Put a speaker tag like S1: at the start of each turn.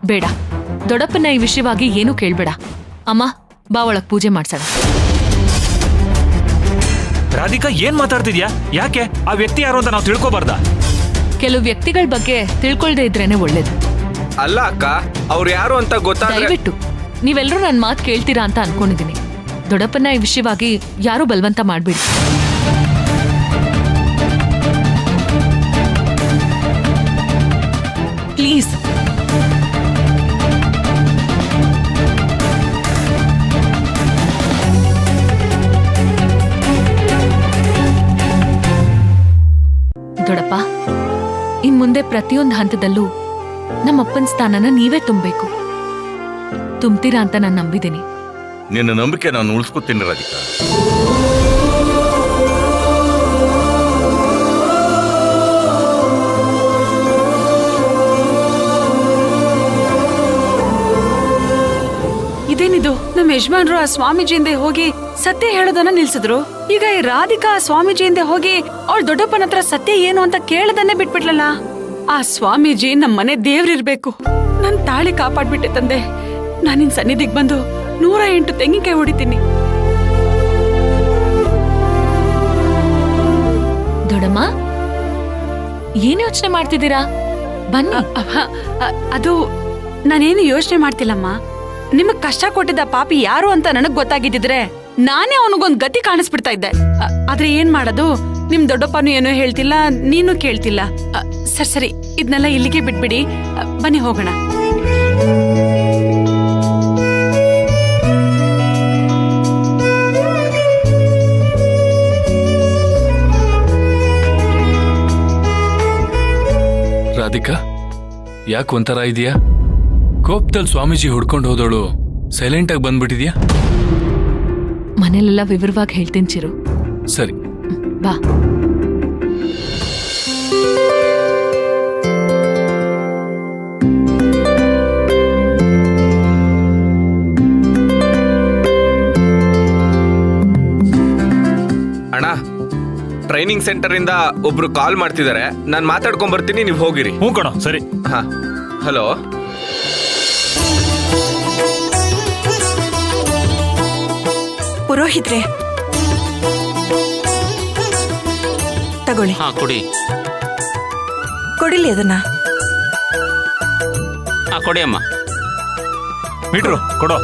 S1: ಬೇಡ, ದೊಡ್ಡಪ್ಪನ ಈ ವಿಷಯವಾಗಿ ಏನೂ ಕೇಳ್ಬೇಡ. ಅಮ್ಮ ಬಾ, ಒಳಗ್ ಪೂಜೆ ಮಾಡ್ಸೋಣ.
S2: ರಾಧಿಕಾ, ಏನ್ ಮಾತಾಡ್ತಿದ್ಯಾ? ಯಾಕೆ? ಆ ವ್ಯಕ್ತಿ ಯಾರು ಅಂತ ನಾವು ತಿಳ್ಕೊಬಾರ್ದ?
S1: ಕೆಲವು ವ್ಯಕ್ತಿಗಳ ಬಗ್ಗೆ ತಿಳ್ಕೊಳ್ದೆ ಇದ್ರೇನೆ ಒಳ್ಳೇದು.
S3: ಅಲ್ಲ ಅಕ್ಕ, ಅವ್ರು ಯಾರು ಅಂತ ಗೊತ್ತಾದ್ರೆ
S1: ದಯವಿಟ್ಟು ನೀವೆಲ್ಲರೂ ನನ್ನ ಮಾತು ಕೇಳ್ತೀರಾ ಅಂತ ಅನ್ಕೊಂಡಿದ್ದೀನಿ. ದೊಡ್ಡಪ್ಪನ ಈ ವಿಷಯವಾಗಿ ಯಾರೂ ಬಲವಂತ ಮಾಡ್ಬೇಡಿ. ಪ್ಲೀಸ್. ದೊಡ್ಡಪ್ಪ, ಇನ್ ಮುಂದೆ ಪ್ರತಿಯೊಂದು ಹಂತದಲ್ಲೂ ನಮ್ಮಪ್ಪನ ಸ್ಥಾನನ ನೀವೇ ತುಂಬಬೇಕು. ತುಂಬ್ತೀರಾ ಅಂತ ನಾನು ನಂಬಿದ್ದೀನಿ.
S4: ನಿನ್ನ ನಂಬಿಕೆ ನಾನು ಉಳಿಸ್ಕೊತೀನಿ ರಾಧಿಕಾ.
S5: ಇದೇನಿದು? ನಮ್ಮ ಯಜಮಾನ್ರು ಆ ಸ್ವಾಮೀಜಿಯಿಂದ ಹೋಗಿ ಸತ್ಯ ಹೇಳೋದನ್ನ ನಿಲ್ಸಿದ್ರು. ಈಗ ಈ ರಾಧಿಕಾ ಆ ಸ್ವಾಮೀಜಿಯಿಂದ ಹೋಗಿ ಅವ್ಳ ದೊಡ್ಡಪ್ಪನ ಹತ್ರ ಸತ್ಯ ಏನು ಅಂತ ಕೇಳದನ್ನೇ ಬಿಟ್ಬಿಟ್ಲಲ್ಲ. ಆ ಸ್ವಾಮೀಜಿ ನಮ್ಮ ಮನೆ ದೇವ್ರಿರ್ಬೇಕು. ನನ್ ತಾಳಿ ಕಾಪಾಡ್ಬಿಟ್ಟೆ ತಂದೆ. ನಾನಿನ್ ಸನ್ನಿಧಿಗ್ ಬಂದು 108 ತೆಂಗಿನಕಾಯಿ ಹೊಡಿತೀನಿ.
S1: ದೊಡ್ಡಮ್ಮ, ಏನ್ ಯೋಚನೆ ಮಾಡ್ತಿದ್ದೀರಾ? ಬನ್ನಿ.
S5: ಅದು ನಾನೇನು ಯೋಚನೆ ಮಾಡ್ತಿಲ್ಲಮ್ಮ. ನಿಮಗ್ ಕಷ್ಟ ಕೊಟ್ಟಿದ್ದ ಪಾಪಿ ಯಾರು ಅಂತ ನನಗ್ ಗೊತ್ತಾಗಿದ್ದಿದ್ರೆ ನಾನೇ ಅವನಿಗೊಂದ್ ಗತಿ ಕಾಣಿಸ್ಬಿಡ್ತಾ ಇದ್ದೆ. ಆದ್ರೆ ಏನ್ ಮಾಡೋದು? ನಿಮ್ ದೊಡ್ಡಪ್ಪನು ಏನೋ ಹೇಳ್ತಿಲ್ಲ, ನೀನು ಕೇಳ್ತಿಲ್ಲ. ಸರಿ, ಇದನ್ನೆಲ್ಲ ಇಲ್ಲಿಗೆ ಬಿಟ್ಬಿಡಿ. ಬನ್ನಿ ಹೋಗೋಣ.
S6: ರಾಧಿಕಾ, ಯಾಕೆ ಒಂಥರ ಇದೆಯಾ? ಕೋಪದಲ್ಲಿ ಸ್ವಾಮೀಜಿ ಹುಡ್ಕೊಂಡು ಹೋದವಳು ಸೈಲೆಂಟ್ ಆಗಿ ಬಂದ್ಬಿಟ್ಟಿದ್ಯಾ?
S1: ಮನೇಲೆಲ್ಲ ವಿವರವಾಗಿ ಹೇಳ್ತೀನಿ ಚಿರು.
S6: ಸರಿ,
S1: ಬಾ.
S3: ಅಣ್ಣ, ಟ್ರೈನಿಂಗ್ ಸೆಂಟರ್ ಇಂದ ಒಬ್ರು ಕಾಲ್ ಮಾಡ್ತಿದ್ದಾರೆ. ನಾನು ಮಾತಾಡ್ಕೊಂಡ್ ಬರ್ತೀನಿ, ನೀವು ಹೋಗಿರಿ.
S2: ಹ್ಞೂ ಕಣೋ, ಸರಿ.
S3: ಹಾ, ಹಲೋ.
S5: ಪುರೋಹಿತ್ರೆ, ತಗೊಳ್ಳಿ.
S7: ಹಾ, ಕೊಡಿ.
S5: ಕೊಡಿಲಿ ಅದನ್ನ.
S7: ಹಾ, ಕೊಡಿ ಅಮ್ಮ.
S2: ಮೀಟ್ರು ಕೊಡೋ.